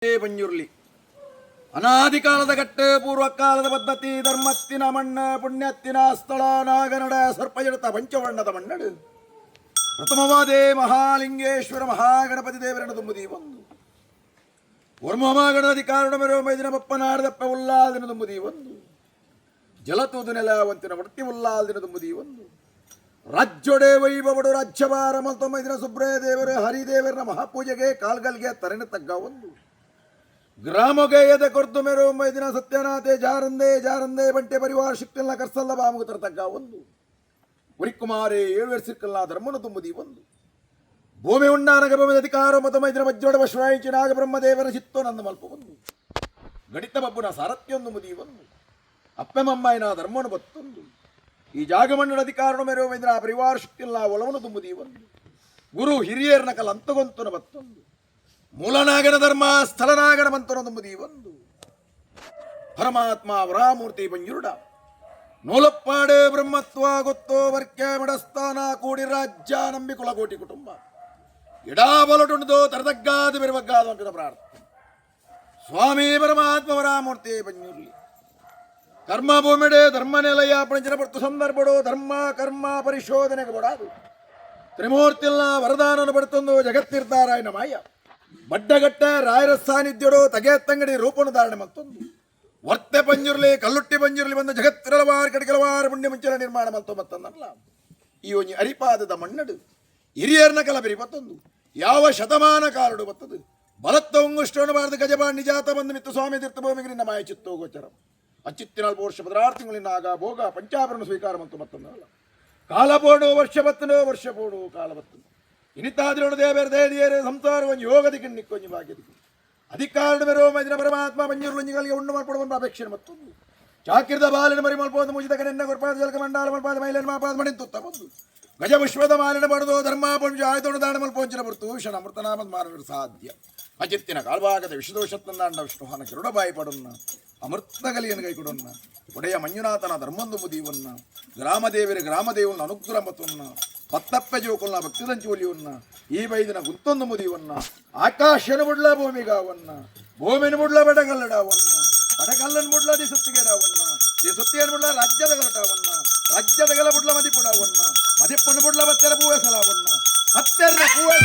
ಬಂಜುರ್ಲಿ ಅನಾದಿ ಕಾಲದ ಕಟ್ಟೆ ಪೂರ್ವ ಕಾಲದ ಪದ್ಧತಿ ಧರ್ಮತ್ತಿನ ಮಣ್ಣ ಪುಣ್ಯತ್ತಿನ ಸ್ಥಳ ನಾಗನಡ ಸರ್ಪಜಡತ ಪಂಚವರ್ಣದ ಮಣ್ಣಡು ಪ್ರಥಮವಾದೇ ಮಹಾಲಿಂಗೇಶ್ವರ ಮಹಾಗಣಪತಿ ದೇವರನ್ನು ತುಂಬುದಿ ಒಂದು ವರ್ಮಮಾಗಣದಿ ಕಾರಣ ಮೆರೋ ಮೈದಿನ ಬಪ್ಪನಾಡದಪ್ಪ ಉಲ್ಲಾದಿನ ತುಂಬುದಿ ಒಂದು ಜಲತೂದು ನೆಲವಂತಿನ ವರ್ತಿ ಉಲ್ಲಾದಿನ ತುಂಬುದಿ ಒಂದು ರಾಜ್ಯೊಡೆ ವೈಭವಡು ರಾಜ್ಯಭಾರ ಮೈದಿನ ಸುಬ್ರಹ ದೇವರು ಹರಿದೇವರ ಮಹಾಪೂಜೆಗೆ ಕಾಲ್ಗಲ್ಗೆ ತರೆನ ತಗ್ಗ ಒಂದು ಗ್ರಾಮಗೆ ಎದೆ ಕೊರ್ದು ಮೆರೋ ಮೈದಿನ ಸತ್ಯನಾಥೆ ಜಾರಂದೆ ಬಂಟೆ ಪರಿವಾರ ಶಿಕ್ತಿಲ್ಲ ಕರ್ಸಲ್ಲ ಬಾಮುಗತರ ತಗ್ಗ ಒಂದು ಉರಿಕುಮಾರೇ 7 ವರ್ಷಕ್ಕಲ್ಲ ಧರ್ಮನ ತುಂಬುದಿ ಒಂದು ಭೂಮಿ ಉಣ್ಣಾನಗ ಭೂಮಿ ಅಧಿಕಾರ ಮತ ಮೈದಿನ ಮಜ್ಜೋಡ ವಶ್ವಾಯಿಚಿ ನಾಗ ಬ್ರಹ್ಮದೇವರ ಚಿತ್ತೋ ನಂದು ಮಲ್ಪ ಒಂದು ಗಣಿತ ಬಬ್ಬುನ ಸಾರಥ್ಯೊಂದು ಮುದಿ ಒಂದು ಅಪ್ಪೆಮಮ್ಮಾಯಿನ ಧರ್ಮನು ಬತ್ತೊಂದು ಈ ಜಾಗಮಣ್ಣನ ಅಧಿಕಾರನು ಮೆರೋ ಮೈದಿನ ಪರಿವಾರ ಶಿಕ್ತಿಲ್ಲ ಒಲವನು ತುಂಬುದಿ ಒಂದು ಗುರು ಹಿರಿಯರ್ನ ಕಲ ಅಂತಗೊಂತುನ ಬತ್ತೊಂದು ಮೂಲನಾಗನ ಧರ್ಮ ಸ್ಥಳನಾಗನ ಮಂತನ ತುಂಬುದಿ ಒಂದು ಪರಮಾತ್ಮ ವರಾಮೂರ್ತಿ ಬಂಜುರುಡ ನೂಲಪ್ಪಾಡೆ ಬ್ರಹ್ಮತ್ವ ಗೊತ್ತೋ ವರ್ಕೆ ಮಡಸ್ಥಾನ ಕೂಡಿ ರಾಜ್ಯ ನಂಬಿ ಕುಲಕೋಟಿ ಕುಟುಂಬ ಇಡಾಬಲಟುಂಡೋ ತರದಗ್ಗಾದ ಬೆರವಗ್ಗಾದ ಅಂಕದ ಪ್ರಾರ್ಥನೆ ಸ್ವಾಮಿ ಪರಮಾತ್ಮ ವರಾಮೂರ್ತಿ ಬಂಜುರ್ಲಿ ಕರ್ಮ ಭೂಮಿಡೆ ಧರ್ಮ ನೆಲಯ ಪಂಚನ ಪಡ್ತು ಸಂದರ್ಭಡು ಧರ್ಮ ಕರ್ಮ ಪರಿಶೋಧನೆಗೆ ಬಡಾದು ತ್ರಿಮೂರ್ತಿಲ್ಲ ವರದಾನನು ಪಡ್ತೊಂದು ಜಗತ್ತಿರ್ತಾರಾಯನ ಮಾಯ ಬಡ್ಡಗಟ್ಟ ರಾಯರ ಸಾನ್ನಿಧ್ಯಡು ತಗೆತ್ತಂಗಡಿ ರೂಪನು ಧಾರಣೆ ಮತ್ತೊಂದು ವರ್ತೆ ಪಂಜುರ್ಲಿ ಕಲ್ಲುಟ್ಟಿ ಪಂಜುರ್ಲಿ ಬಂದ ಜಗತ್ತಿರಲವಾರು ಕಡಿಗಳವಾರು ಪುಣ್ಯ ಮುಂಚಲ ನಿರ್ಮಾಣ ಮತ್ತೊಂದು ಮತ್ತೊಂದಲ್ಲ ಈ ಒಂಜಿ ಅರಿಪಾದದ ಮಣ್ಣಡು ಹಿರಿಯರ್ನ ಕಲ ಬೆರಿ ಮತ್ತೊಂದು ಯಾವ ಶತಮಾನ ಕಾಲಡು ಬತ್ತದು ಬಲತ್ತ ಉಂಗುಷ್ಟೋಣ ಬಾರದು ಗಜಬಾಣ್ ನಿಜಾತ ಬಂದು ಮಿತ್ತು ಸ್ವಾಮಿ ತೀರ್ಥ ಭೂಮಿಗೆ ನಿನ್ನ ಮಾಯ ಚಿತ್ತೋ ಗೋಚರ ಅಚ್ಚಿತ್ತಿನ ವರ್ಷ ಪದಾರ್ಥಗಳಿನ ಆಗ ಭೋಗ ಪಂಚಾಭರಣ ಸ್ವೀಕಾರ ಮತ್ತು ಮತ್ತೊಂದಲ್ಲ ಕಾಲ ಪೋಡು ವರ್ಷ ಬತ್ತನೋ ವರ್ಷ ಪೋಡು ಕಾಲ ಬತ್ತನು ಇನಿತಾದ್ರೋಣ ದೇವರ ಸಂಸಾರ ಒಂದು ಯೋಗದಿಕ್ಕೆ ನಿಕ್ಕೊಂಜಿ ಭಾಗ್ಯದಿಕ್ಕೆ ಅಧಿಕಾರ ಮೆರೋ ಮೈದಿನ ಪರಮಾತ್ಮ ಮಂಜೂರುಂಜಿಗಳಿಗೆ ಉಂಡು ಮಾಡ್ಕೊಡುವ ಅಪೇಕ್ಷೆ ಮತ್ತೊಂದು ಚಾಕಿರದ ಬಾಲಿನ ಮರಿ ಮಲ್ಪೋದು ಮುಜಿದ ಕಡೆನ್ನ ಗೊರ್ಪಾದ ಜಲಕ ಮಂಡಾಲ ಮಲ್ಪಾದ ಮೈಲನ ಮಾಪಾದ ಮಣಿಂತುತ್ತ ಬಂದು ಗಜ ವಿಶ್ವದ ಮಾಲಿನ ಬಡದು ಧರ್ಮ ಪಂಜು ಆಯ್ತೋಣ ದಾಣ ಮಲ್ಪೋಂಚಿನ ಬರ್ತು ಶಣ ಅಮೃತನಾಮದ ಮಾನವರು ಸಾಧ್ಯ ಅಜಿತ್ತಿನ ಕಾಲ್ಭಾಗದ ವಿಷದೋಷತ್ತಂದಾಂಡ ವಿಷ್ಣುಹಾನ ಕಿರುಡಬಾಯಿ ಪಡನ್ನ ಅಮೃತಗಲಿಯನ್ನು ಕೈಕೊಡನ್ನ ಒಡೆಯ ಮಂಜುನಾಥನ ಧರ್ಮಂದು ಮುದಿಯವನ್ನ ಗ್ರಾಮದೇವನ ಅನುಗ್ರಹ ಮತ್ತನ್ನ ಪತ್ತಪ್ಪ ಜೋಕೊಲ್ಲ ಭಕ್ತಿದಂಚಿ ಒಲಿಯವನ್ನ ಈ ಬೈದಿನ ಗುತ್ತೊಂದು ಮುದಿಯವನ್ನ ಆಕಾಶನ ಬುಡ್ಲ ಭೂಮಿಗಾವನ್ನ ಭೂಮಿನ ಬುಡ್ಲ ಬಡಗಲ್ಲನ ಬುಡ್ಲ ದಿ ಸುತ್ತಿಗೆಡವನ್ನ ದಿ ಸುತ್ತಿಯನ್ನು ಬುಡ್ಲ ರಾಜ್ಯದ ಗಲಟವನ್ನ ರಾಜ್ಯದ ಗಲ ಬುಡ್ಲ ಮದಿಪುಡವನ್ನ ಮದಿಪ್ಪನ ಬುಡ್ಲ ಬತ್ತೆರ ಪೂವೆಸಲಾವನ್ನ ಹತ್ತೆರ ಪೂವೆ